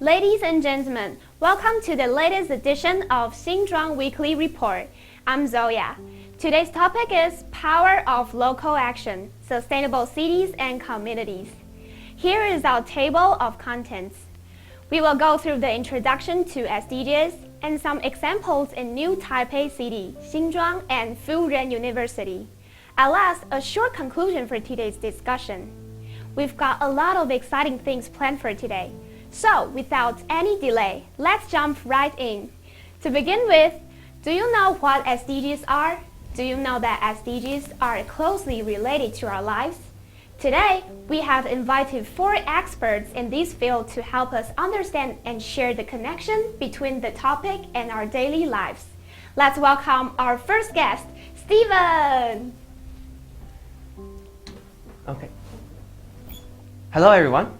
Ladies and gentlemen, welcome to the latest edition of Xinzhuang Weekly Report. I'm Zoya. Today's topic is Power of Local Action, Sustainable Cities and Communities. Here is our table of contents. We will go through the introduction to SDGs and some examples in New Taipei City, Xinzhuang, and Furen University. At last, a short conclusion for today's discussion. We've got a lot of exciting things planned for today. So, without any delay, let's jump right in. To begin with, do you know what SDGs are? Do you know that SDGs are closely related to our lives? Today, we have invited 4 experts in this field to help us understand and share the connection between the topic and our daily lives. Let's welcome our first guest, Steven! Okay. Hello, everyone.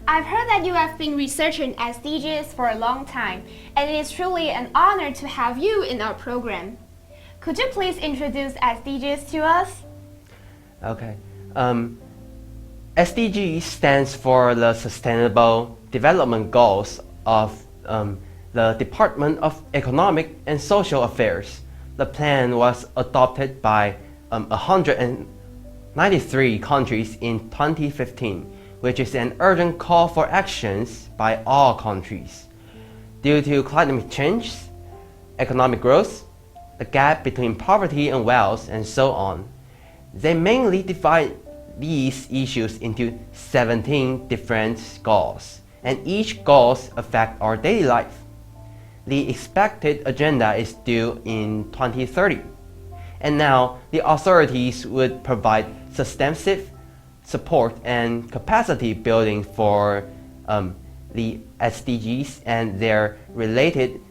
I've heard that you have been researching SDGs for a long time, and it is truly an honor to have you in our program. Could you please introduce SDGs to us? Okay. SDGs stands for the Sustainable Development Goals of the Department of Economic and Social Affairs. The plan was adopted by 193 countries in 2015. Which is an urgent call for actions by all countries. Due to climate change, economic growth, the gap between poverty and wealth, and so on, they mainly divide these issues into 17 different goals, and each goal affects our daily life. The expected agenda is due in 2030, and now the authorities would provide substantive support and capacity building for the SDGs and their related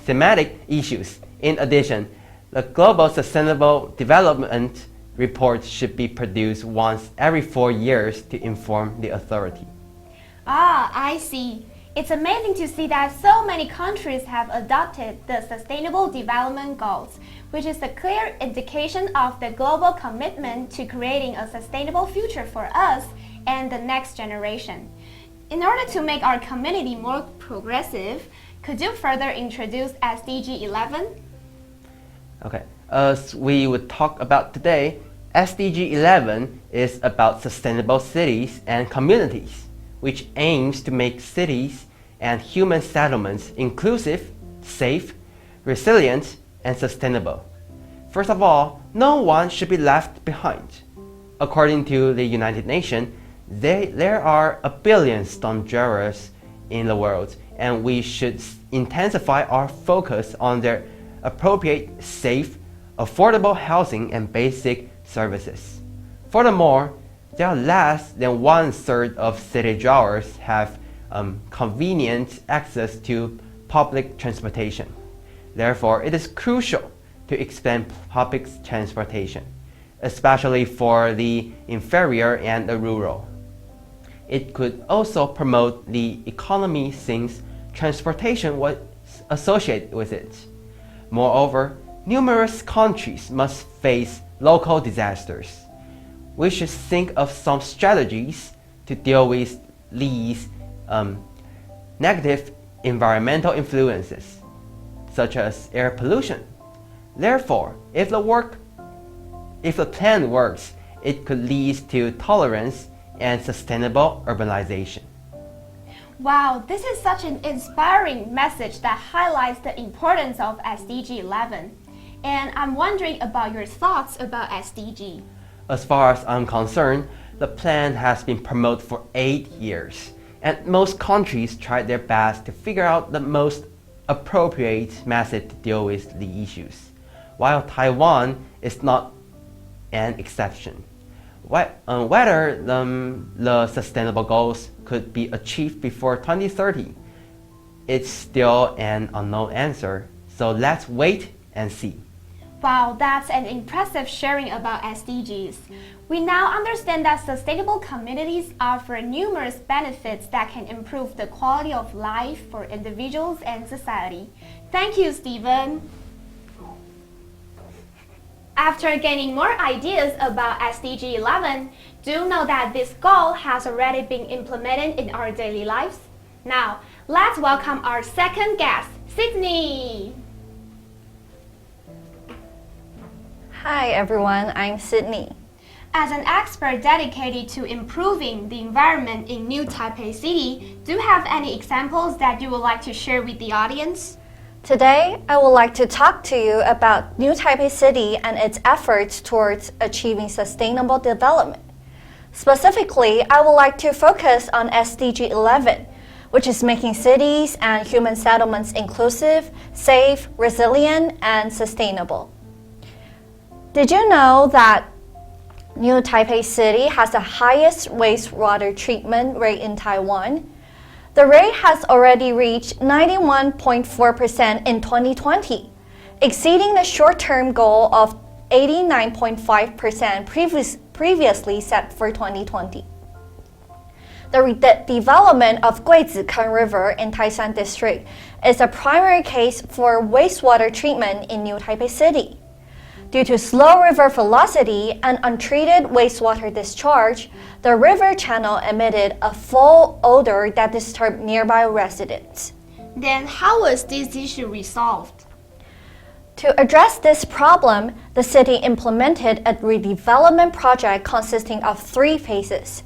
thematic issues. In addition, the Global Sustainable Development Report should be produced once every 4 years to inform the authority. Ah, I see. It's amazing to see that so many countries have adopted the Sustainable Development Goals, which is a clear indication of the global commitment to creating a sustainable future for us and the next generation. In order to make our community more progressive, could you further introduce SDG 11? Okay, as we would talk about today, SDG 11 is about sustainable cities and communities, which aims to make cities and human settlements inclusive, safe, resilient, and sustainable. First of all, no one should be left behind. According to the United Nations, there are 1 billion slum dwellers in the world, and we should intensify our focus on their appropriate, safe, affordable housing and basic services. Furthermore, there are less than 1/3 of city dwellers have convenient access to public transportation. Therefore, it is crucial to expand public transportation, especially for the inferior and the rural. It could also promote the economy since transportation was associated with it. Moreover, numerous countries must face local disasters. We should think of some strategies to deal with these negative environmental influences, such as air pollution. Therefore, if the plan works, it could lead to tolerance and sustainable urbanization. Wow, this is such an inspiring message that highlights the importance of SDG 11. And I'm wondering about your thoughts about SDG. As far as I'm concerned, the plan has been promoted for 8 years, and most countries tried their best to figure out the most appropriate method to deal with the issues, while Taiwan is not an exception. Whether the sustainable goals could be achieved before 2030, it's still an unknown answer, so let's wait and see. Wow, that's an impressive sharing about SDGs. We now understand that sustainable communities offer numerous benefits that can improve the quality of life for individuals and society. Thank you, Stephen. After gaining more ideas about SDG 11, do you know that this goal has already been implemented in our daily lives? Now, let's welcome our second guest, Sydney. Hi everyone, I'm Sydney. As an expert dedicated to improving the environment in New Taipei City, do you have any examples that you would like to share with the audience? Today, I would like to talk to you about New Taipei City and its efforts towards achieving sustainable development. Specifically, I would like to focus on SDG 11, which is making cities and human settlements inclusive, safe, resilient, and sustainable. Did you know that New Taipei City has the highest wastewater treatment rate in Taiwan? The rate has already reached 91.4% in 2020, exceeding the short-term goal of 89.5% previously set for 2020. The development of Guizikeng River in Taishan District is a primary case for wastewater treatment in New Taipei City. Due to slow river velocity and untreated wastewater discharge, the river channel emitted a foul odor that disturbed nearby residents. Then how was this issue resolved? To address this problem, the city implemented a redevelopment project consisting of 3 phases.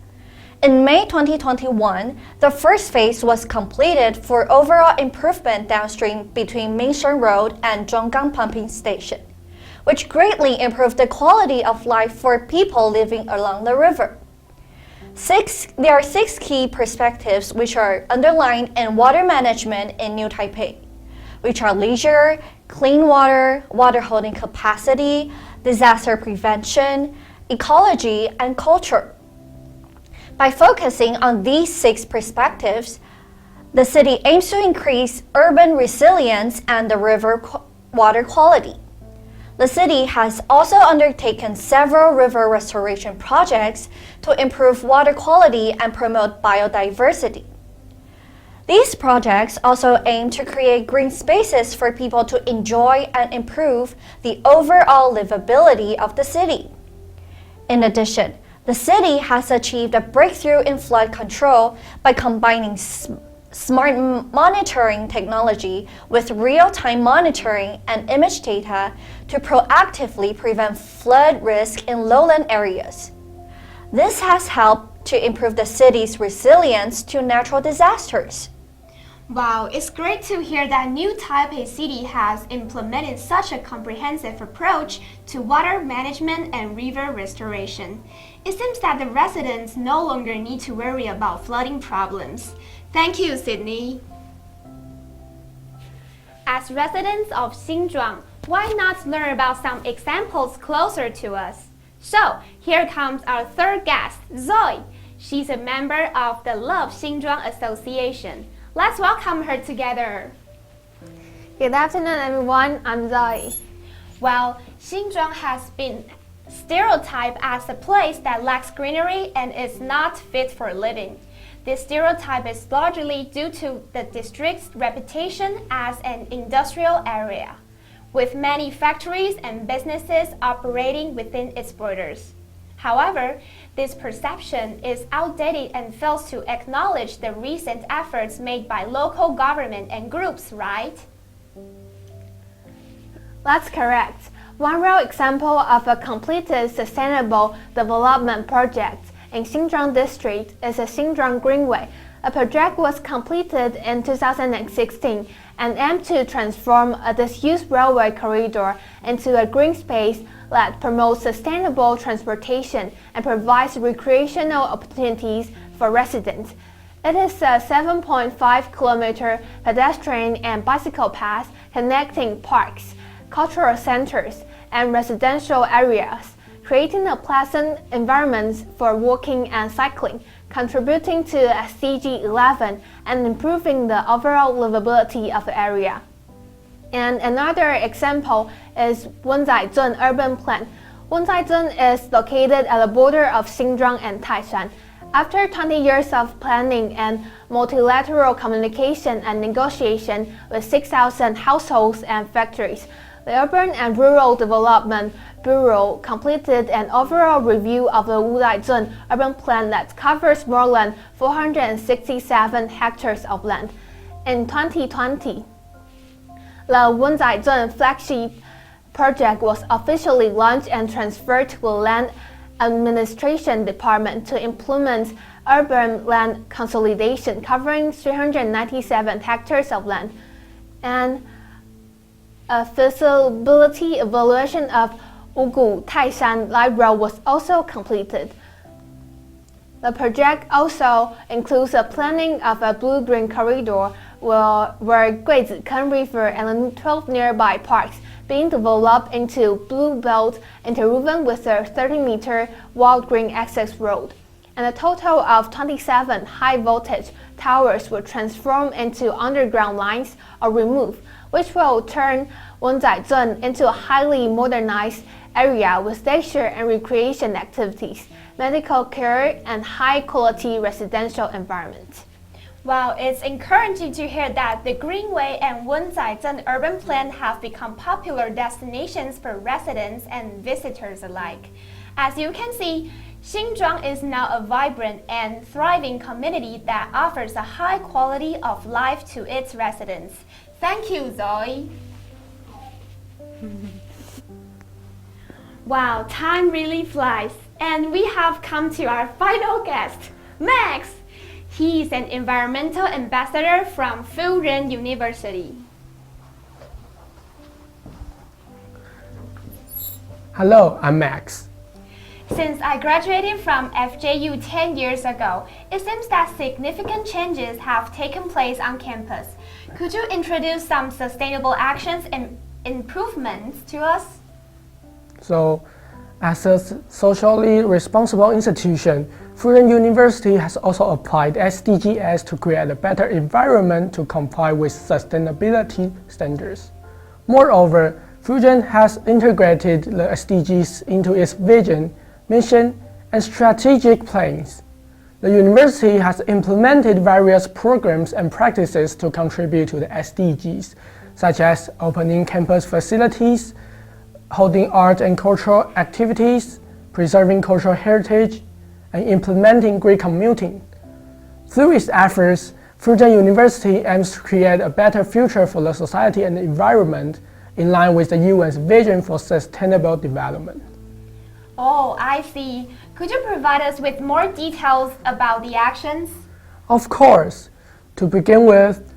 In May 2021, the first phase was completed for overall improvement downstream between Minsheng Road and Zhonggang Pumping Station, which greatly improved the quality of life for people living along the river. There are 6 key perspectives which are underlined in water management in New Taipei, which are leisure, clean water, water holding capacity, disaster prevention, ecology, and culture. By focusing on these 6 perspectives, the city aims to increase urban resilience and the river water quality. The city has also undertaken several river restoration projects to improve water quality and promote biodiversity. These projects also aim to create green spaces for people to enjoy and improve the overall livability of the city. In addition, the city has achieved a breakthrough in flood control by combining smart monitoring technology with real-time monitoring and image data to proactively prevent flood risk in lowland areas. This has helped to improve the city's resilience to natural disasters. Wow, it's great to hear that New Taipei City has implemented such a comprehensive approach to water management and river restoration. It seems that the residents no longer need to worry about flooding problems. Thank you, Sydney. As residents of Xinzhuang, why not learn about some examples closer to us? So, here comes our third guest, Zoe. She's a member of the Love Xinzhuang Association. Let's welcome her together. Good afternoon, everyone. I'm Zoe. Well, Xinzhuang has been stereotyped as a place that lacks greenery and is not fit for living. This stereotype is largely due to the district's reputation as an industrial area, with many factories and businesses operating within its borders. However, this perception is outdated and fails to acknowledge the recent efforts made by local government and groups, right? That's correct. One real example of a completed sustainable development project in Xinzhuang District is the Xinzhuang Greenway. A project was completed in 2016 and aimed to transform a disused railway corridor into a green space that promotes sustainable transportation and provides recreational opportunities for residents. It is a 7.5-kilometer pedestrian and bicycle path connecting parks, cultural centers, and residential areas, creating a pleasant environment for walking and cycling, contributing to SDG 11 and improving the overall livability of the area. And another example is Wenzaizhen urban plan. Wenzaizhen is located at the border of Xinzhuang and Taishan. After 20 years of planning and multilateral communication and negotiation with 6,000 households and factories, The Urban and Rural Development Bureau completed an overall review of the Wuzhaizhen urban plan that covers more than 467 hectares of land. In 2020, the Wuzhaizhen flagship project was officially launched and transferred to the Land Administration Department to implement urban land consolidation covering 397 hectares of land, and a feasibility evaluation of Wugu Taishan Light Rail was also completed. The project also includes the planning of a blue-green corridor where Guizhiken River and 12 nearby parks being developed into blue belt interwoven with a 30-meter wild green access road. And a total of 27 high-voltage towers were transformed into underground lines or removed, which will turn Wuzhaizhen into a highly modernized area with leisure and recreation activities, medical care, and high-quality residential environment. Wow, it's encouraging to hear that the Greenway and Wuzhaizhen urban plan have become popular destinations for residents and visitors alike. As you can see, Xinzhuang is now a vibrant and thriving community that offers a high quality of life to its residents. Thank you, Zoe. Wow, time really flies. And we have come to our final guest, Max. He is an environmental ambassador from Fujian University. Hello, I'm Max. Since I graduated from FJU 10 years ago, it seems that significant changes have taken place on campus. Could you introduce some sustainable actions and improvements to us? So, as a socially responsible institution, Fujian University has also applied SDGs to create a better environment to comply with sustainability standards. Moreover, Fujian has integrated the SDGs into its vision, mission, and strategic plans. The university has implemented various programs and practices to contribute to the SDGs, such as opening campus facilities, holding art and cultural activities, preserving cultural heritage, and implementing green commuting. Through its efforts, Fujian University aims to create a better future for the society and the environment in line with the UN's vision for sustainable development. Oh, I see. Could you provide us with more details about the actions? Of course. To begin with,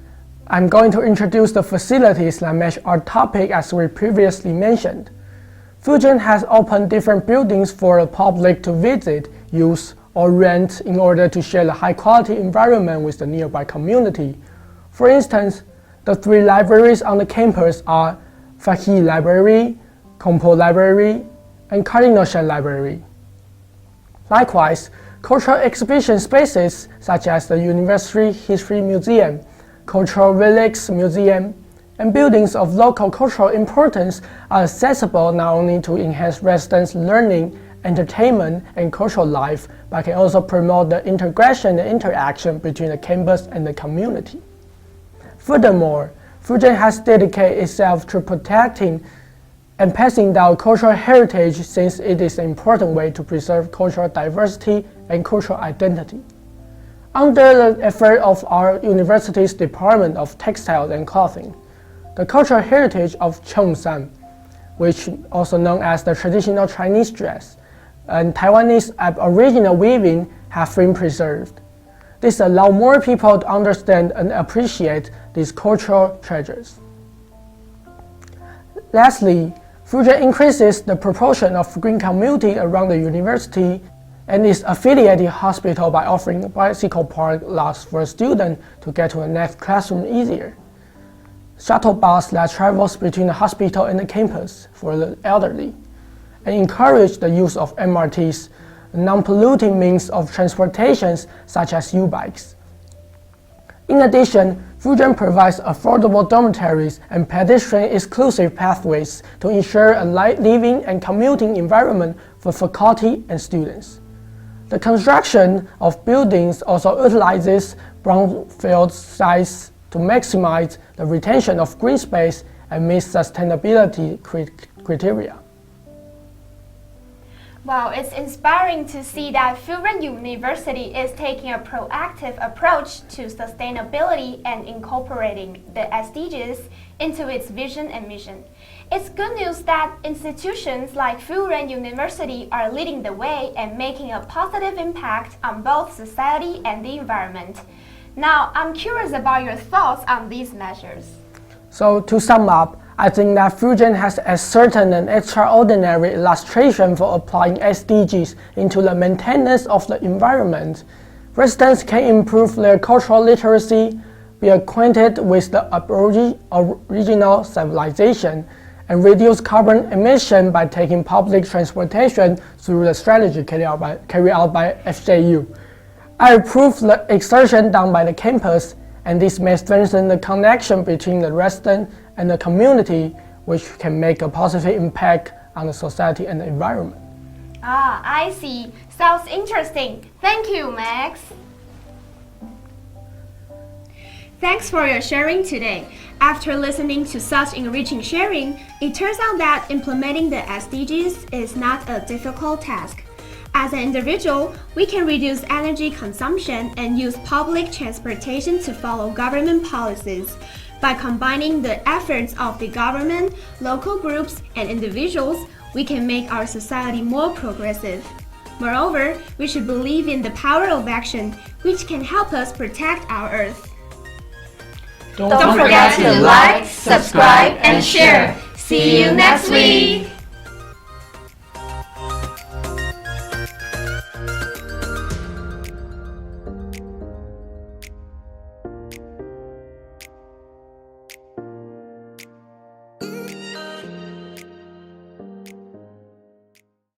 I'm going to introduce the facilities that match our topic as we previously mentioned. Fujian has opened different buildings for the public to visit, use, or rent in order to share the high-quality environment with the nearby community. For instance, the 3 libraries on the campus are Fahi Library, Kongpo Library, and Cardinal Shan Library. Likewise, cultural exhibition spaces such as the University History Museum, Cultural Relics Museum, and buildings of local cultural importance are accessible not only to enhance residents' learning, entertainment, and cultural life, but can also promote the integration and interaction between the campus and the community. Furthermore, Fujian has dedicated itself to protecting and passing down cultural heritage since it is an important way to preserve cultural diversity and cultural identity. Under the effort of our university's Department of Textiles and Clothing, the cultural heritage of Cheongshan, which also known as the traditional Chinese dress, and Taiwanese Aboriginal weaving have been preserved. This allows more people to understand and appreciate these cultural treasures. Lastly, Fujian increases the proportion of green commuting around the university and its affiliated hospital by offering bicycle park lots for students to get to the next classroom easier. Shuttle bus that travels between the hospital and the campus for the elderly, and encourage the use of MRTs, non-polluting means of transportation such as U-bikes. In addition, Fujian provides affordable dormitories and pedestrian-exclusive pathways to ensure a living and commuting environment for faculty and students. The construction of buildings also utilizes brownfield sites to maximize the retention of green space and meet sustainability criteria. Wow, it's inspiring to see that Furran University is taking a proactive approach to sustainability and incorporating the SDGs into its vision and mission. It's good news that institutions like Furran University are leading the way and making a positive impact on both society and the environment. Now, I'm curious about your thoughts on these measures. So to sum up, I think that Furran has a certain and extraordinary illustration for applying SDGs into the maintenance of the environment. Residents can improve their cultural literacy, be acquainted with the original civilization, and reduce carbon emission by taking public transportation through the strategy carried out by FJU. I approve the exertion done by the campus, and this may strengthen the connection between the resident and the community, which can make a positive impact on the society and the environment. Ah, I see. Sounds interesting. Thank you, Max. Thanks for your sharing today. After listening to such enriching sharing, it turns out that implementing the SDGs is not a difficult task. As an individual, we can reduce energy consumption and use public transportation to follow government policies. By combining the efforts of the government, local groups, and individuals, we can make our society more progressive. Moreover, we should believe in the power of action, which can help us protect our Earth. Don't forget to like, subscribe, and share. See you next week!